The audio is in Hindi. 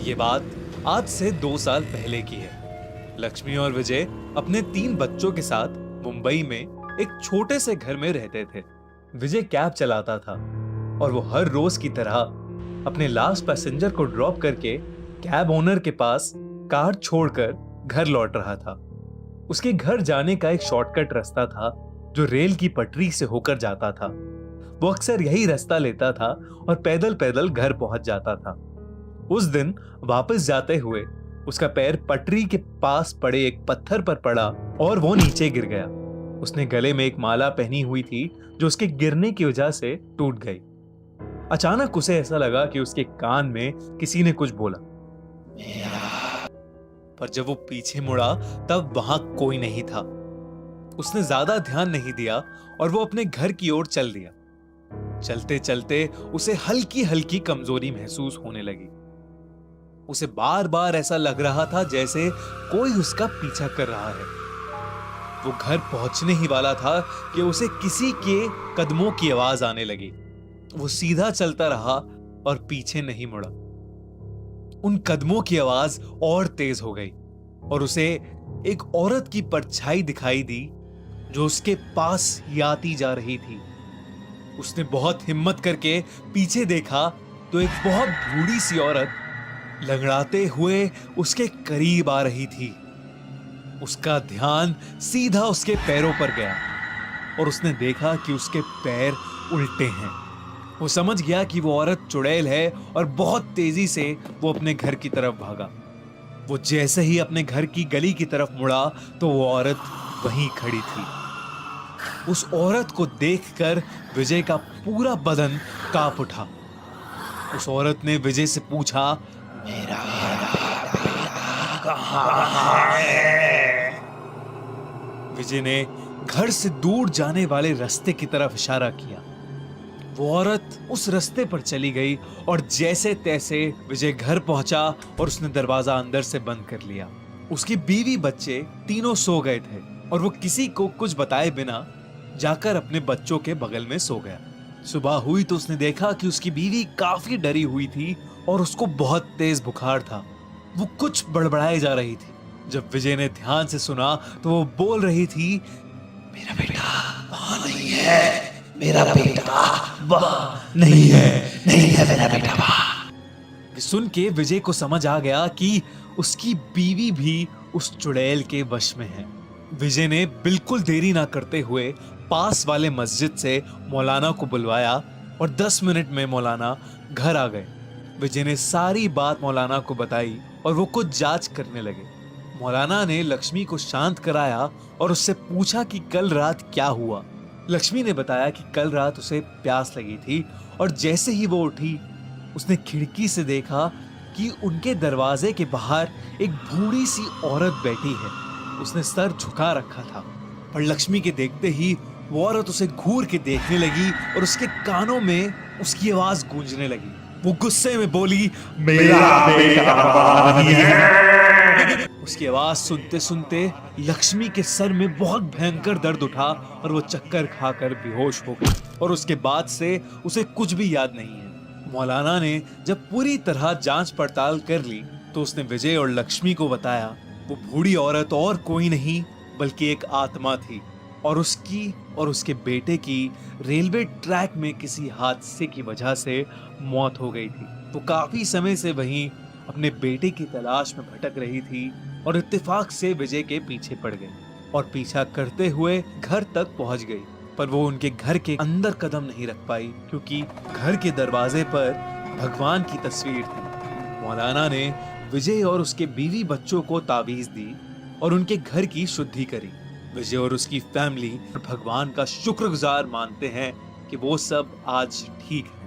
ये बात आज से 2 साल पहले की है। लक्ष्मी और विजय अपने 3 बच्चों के साथ मुंबई में एक छोटे से घर में रहते थे। विजय कैब चलाता था और वो हर रोज की तरह अपने लास्ट पैसेंजर को ड्रॉप करके कैब ओनर के पास कार छोड़कर घर लौट रहा था। उसके घर जाने का एक शॉर्टकट रास्ता था जो रेल की पटरी से होकर जाता था। वो अक्सर यही रास्ता लेता था और पैदल पैदल घर पहुंच जाता था। उस दिन वापस जाते हुए उसका पैर पटरी के पास पड़े एक पत्थर पर पड़ा और वो नीचे गिर गया। उसने गले में एक माला पहनी हुई थी जो उसके गिरने की वजह से टूट गई। अचानक उसे ऐसा लगा कि उसके कान में किसी ने कुछ बोला, पर जब वो पीछे मुड़ा तब वहां कोई नहीं था। उसने ज्यादा ध्यान नहीं दिया और वो अपने घर की ओर चल दिया। चलते चलते उसे हल्की हल्की कमजोरी महसूस होने लगी। उसे बार बार ऐसा लग रहा था जैसे कोई उसका पीछा कर रहा है। वो घर पहुंचने ही वाला था कि उसे किसी के कदमों की आवाज आने लगी। वो सीधा चलता रहा और पीछे नहीं मुड़ा। उन कदमों की आवाज और तेज हो गई और उसे एक औरत की परछाई दिखाई दी जो उसके पास ही आती जा रही थी। उसने बहुत हिम्मत करके पीछे देखा तो एक बहुत बूढ़ी सी औरत लंगड़ाते हुए उसके करीब आ रही थी। उसका ध्यान सीधा उसके पैरों पर गया और उसने देखा कि उसके पैर उल्टे हैं। वो समझ गया कि वो औरत चुड़ैल है और बहुत तेजी से वो अपने घर की तरफ भागा। वो जैसे ही अपने घर की गली की तरफ मुड़ा तो वो औरत वहीं खड़ी थी। उस औरत को देखकर विजय का पूरा बदन कांप उठा। उस औरत ने विजय से पूछा, मेरा बेटा कहाँ है? विजय ने घर से दूर जाने वाले रास्ते की तरफ इशारा किया। वो औरत उस रास्ते पर चली गई और जैसे तैसे विजय घर पहुंचा और उसने दरवाजा अंदर से बंद कर लिया। उसकी बीवी बच्चे तीनों सो गए थे और वो किसी को कुछ बताए बिना जाकर अपने बच्चों के बगल में सो गया। सुबह हुई तो उसने देखा कि उसकी बीवी काफी डरी हुई थी और उसको बहुत तेज बुखार था। वो कुछ बड़बड़ाए जा रही थी। जब विजय ने ध्यान से सुना तो वो बोल रही थी, मेरा बेटा वहां नहीं है, मेरा बेटा वहां नहीं है मेरा बेटा वहां। सुन के विजय को समझ आ गया कि उसकी बीवी भी उस चुड़ैल के वश में है। विजय ने बिल्कुल देरी ना करते हुए पास वाले मस्जिद से मौलाना को बुलवाया और 10 मिनट में मौलाना घर आ गए। विजय ने सारी बात मौलाना को बताई और वो कुछ जांच करने लगे। मौलाना ने लक्ष्मी को शांत कराया और उससे पूछा कि कल रात क्या हुआ। लक्ष्मी ने बताया कि कल रात उसे प्यास लगी थी और जैसे ही वो उठी उसने खिड़की से देखा कि उनके दरवाजे के बाहर एक बूढ़ी सी औरत बैठी है। उसने सर झुका रखा था, पर लक्ष्मी के देखते ही वो औरत उसे घूर के देखने लगी और उसके कानों में उसकी आवाज गूंजने लगी। वो गुस्से में बोली, मेरा बेटा वहां नहीं है। उसकी आवाज सुनते सुनते लक्ष्मी के सर में बहुत भयंकर दर्द उठा और वो चक्कर खाकर बेहोश हो गई और उसके बाद से उसे कुछ भी याद नहीं है। मौलाना ने जब पूरी तरह जांच पड़ताल कर ली तो उसने विजय और लक्ष्मी को बताया वो बूढ़ी औरत और कोई नहीं बल्कि एक आत्मा थी और उसकी और उसके बेटे की रेलवे ट्रैक में किसी हादसे की वजह से मौत हो गई थी। वो काफी समय से वहीं अपने बेटे की तलाश में भटक रही थी और इत्तेफाक से विजय के पीछे पड़ गई और पीछा करते हुए घर तक पहुंच गई। पर वो उनके घर के अंदर कदम नहीं रख पाई क्योंकि घर के दरवाजे पर भगवान की तस्वीर थी। मौलाना ने विजय और उसके बीवी बच्चों को तावीज दी और उनके घर की शुद्धि करी। विजय और उसकी फैमिली भगवान का शुक्रगुजार मानते हैं कि वो सब आज ठीक है।